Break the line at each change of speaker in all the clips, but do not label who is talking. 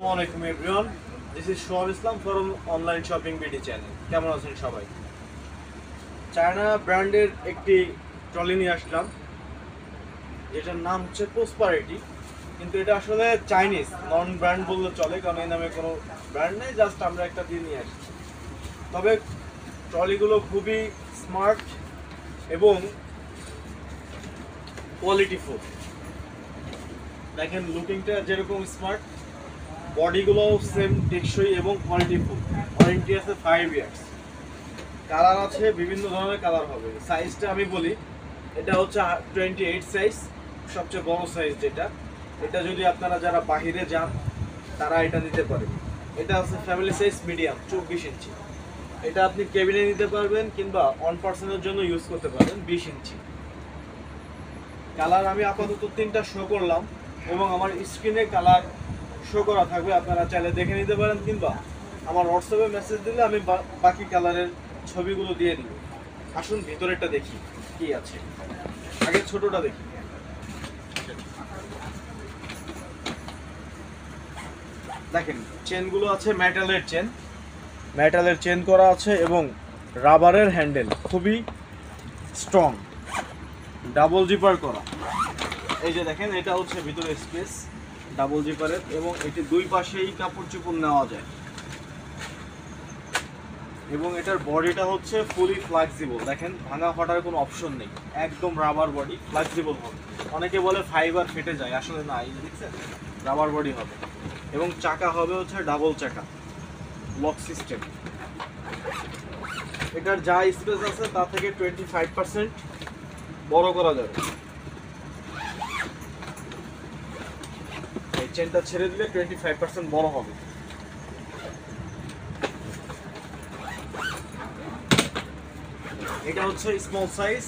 আসসালামু আলাইকুম everyone, this is Sohab Islam from online shopping BD channel. কেমন আছেন সবাই? চায়না ব্র্যান্ডের একটি ট্রলি নিয়ে আসলাম, যেটার নাম হচ্ছে প্রসপারিটি। কিন্তু এটা আসলে চাইনিজ, নন ব্র্যান্ড বললে চলে, কারণ এই নামে কোনো ব্র্যান্ড নেই, জাস্ট আমরা একটা দিয়ে নিয়ে আসছি। তবে ট্রলিগুলো খুবই স্মার্ট এবং কোয়ালিটিফুল। দেখেন লুকিংটা যেরকম স্মার্ট, বডিগুলো সেম টেকসই এবং কোয়ালিটিফুল। ওয়ারেন্টি আছে 5 ইয়ার্স। কালার আছে, বিভিন্ন ধরনের কালার হবে। সাইজটা আমি বলি, এটা হচ্ছে 28 সাইজ, সবচেয়ে বড় সাইজ যেটা। এটা যদি আপনারা যারা বাহিরে যান তারা এটা নিতে পারেন। এটা আছে ফ্যামিলি সাইজ মিডিয়াম 24 ইঞ্চি। এটা আপনি কেবিনে নিতে পারবেন কিংবা অন পার্সনের জন্য ইউজ করতে পারবেন 20 ইঞ্চি। কালার আমি আপাতত 3টা শো করলাম এবং আমার স্ক্রিনে কালার শো করা থাকবে, আপনারা চাইলে দেখে নিতে পারেন কিংবা আমার হোয়াটসঅ্যাপে মেসেজ দিলে আমি বাকি কালারের ছবিগুলো দিয়ে দিব। আসুন ভিতরেরটা দেখি কি আছে। আগে ছোটটা দেখি। দেখেন চেনগুলো আছে মেটালের চেন করা আছে এবং রাবারের হ্যান্ডেল, খুবই স্ট্রং, ডাবল জিপার করা। এই যে দেখেন, এটা হচ্ছে ভিতরে স্পেস ডাবল জিপারের, এবং এটি দুই পাশেই কাপড় চোপড় নেওয়া যায়। এবং এটার বডিটা হচ্ছে ফুলি ফ্লেক্সিবল। দেখেন ভাঙা ফাটার কোনো অপশন নেই, একদম রাবার বডি, ফ্লেক্সিবল হবে। অনেকে বলে ফাইবার ফেটে যায়, আসলে না, এই দেখছেন রাবার বডি হবে। এবং চাকা হবে হচ্ছে ডাবল চাকা, লক সিস্টেম। এটার যা স্পেস আছে তা থেকে 25% বড় করা যাবে। এই চেনটা ছেড়ে দিলে 25% বড় হবে। এটা হচ্ছে স্মল সাইজ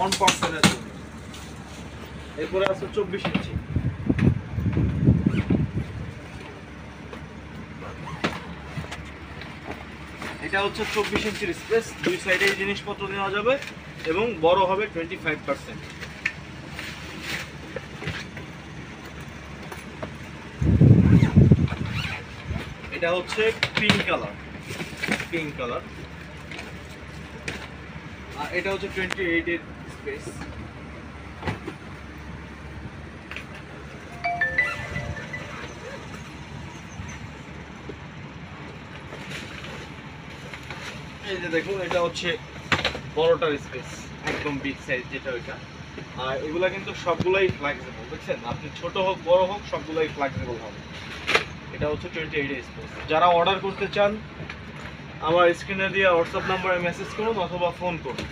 অন পার্সনের জন্য। এরপরে আছে 24 ইঞ্চি। এটা হচ্ছে 24 ইঞ্চির স্পেস, দুই সাইডে জিনিসপত্র নেওয়া যাবে এবং বড় হবে 25%। এটা হচ্ছে পিঙ্ক কালার, আর এটা হচ্ছে 28 এর স্পেস। এই যে দেখুন, এটা হচ্ছে বড়টার স্পেস, একদম বিগ সাইজ যেটা ওইটা। আর এগুলা কিন্তু সবগুলাই ফ্লেক্সিবল, দেখছেন আপনি ছোট হোক বড় হোক সবগুলাই ফ্লেক্সিবল হবে। এটা হচ্ছে 28 এর স্পেস। যারা অর্ডার করতে চান আমার স্ক্রিনে দিয়ে হোয়াটসঅ্যাপ নাম্বারে মেসেজ করুন অথবা ফোন করুন।